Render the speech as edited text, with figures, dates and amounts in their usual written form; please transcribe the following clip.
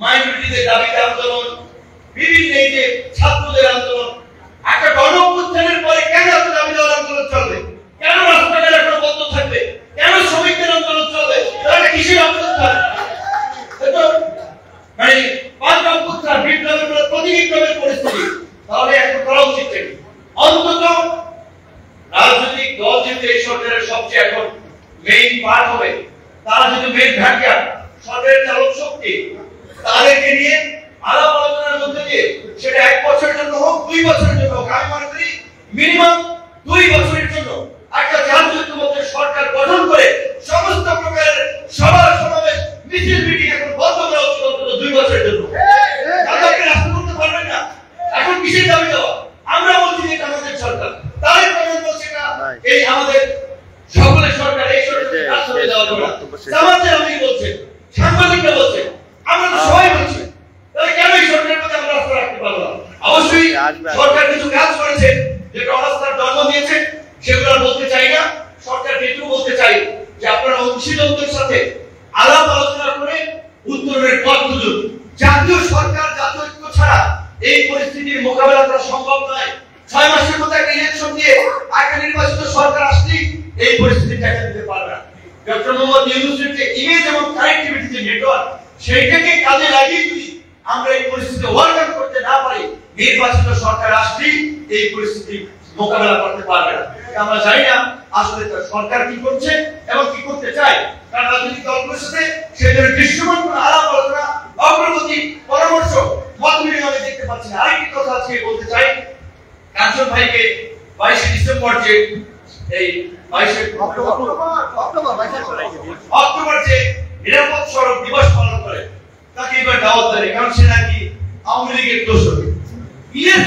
মাইনরিটিদের দাবিতে আন্দোলন, বিভিন্ন এই যে ছাত্রদের আন্দোলন, একটা গণ অভ্যুত্থানের পরে কেন এত দাবি দেওয়ার আন্দোলন চলবে? কেন রাস্তাঘাট এখনো বন্ধ থাকবে? কেন শ্রমিকদের আন্দোলন চলবে? তাহলে কিসের অভ্যুত্থান? মানে পাল্টা অভ্যুত্থান, বিপ্লবের প্রতিবিপ্লবের পরিস্থিতি। তাহলে এখন করা উচিত কি? অন্তত রাজনৈতিক দল যেহেতু এই সরকারের সবচেয়ে এখন মেইন পার্ট হবে, তারা যদি মেইন ভ্যাটকা সরকারের চালক শক্তি, তাদেরকে নিয়ে আলাপ আলোচনার মধ্যে দিয়ে সেটা 1 বছরের জন্য হোক, 2 বছরের জন্য হোক, আমি মনে করি মিনিমাম 2 বছরের জন্য একটা জাতীয়তাবাদী সরকার গঠন করে সমস্ত প্রকারের সভা সমাবেশ মিছিল মিটিং এখন বন্ধ করা উচিত অন্তত 2 বছরের জন্য। তাদেরকে রাস্তা করতে পারবেন না। এখন কিসের দাবি দেওয়া? আমরা বলছি এটা আমাদের সরকার, তাদের প্রধান বলছে না এই আমাদের সকলের সরকার, এই সরকারকে রাস্তা দেওয়া যাবে না। সমাজের আমি বলছে, সাংবাদিকরা বলছে, আমরা তো সবাই বলছি, তাহলে কেন এই সরকারের মধ্যে আমরা আস্থা রাখতে পারবো না? অবশ্যই সরকার কিছু কাজ করেছে যেটা অনাস্থার জন্ম দিয়েছে, সেগুলো আর বলতে চাই না। সরকারকে একটু বলতে চাই যে আপনারা অংশীদারদের সাথে আলাপ আলোচনা করে উত্তরণের পথ খুঁজুন। জাতীয় সরকার, জাতীয় ঐক্য ছাড়া এই পরিস্থিতির মোকাবেলা করা সম্ভব নয়। 6 মাসের মধ্যে একটা ইলেকশন দিয়ে একটা নির্বাচিত সরকার আসলে এই পরিস্থিতি দেখা দিতে পারবে না। ডক্টর মোহাম্মদ ইউনূসের যে ইমেজ এবং কানেক্টিভিটি যে নেটওয়ার্ক, সেইটাকে কাজে লাগিয়ে যদি আমরা এই পরিস্থিতি ওভারকাম করতে না পারি, নির্বাচিত সরকার আসলে এই পরিস্থিতি মোকাবেলা করতে পারবে না। আমরা জানি না আসলে সরকার কি করছে এবং কি করতে চায়, কারণ রাজনৈতিক দলগুলোর সাথে সেজন্য দৃশ্যমান কোনো আলাপ আলোচনা, অগ্রগতি, পরামর্শ, মত বিনিময় দেখতে পাচ্ছি না। আরেকটি কথা আজকে বলতে চাই, কাঞ্চন ভাইকে 22 ডিসেম্বর যে এই 22 অক্টোবর যে নিরাপদ সড়ক দিবস পালন করে, তাকে এবার দাওয়াত দেয়, কারণ সে নাকি আওয়ামী লীগের দোষর। ইলিয়াস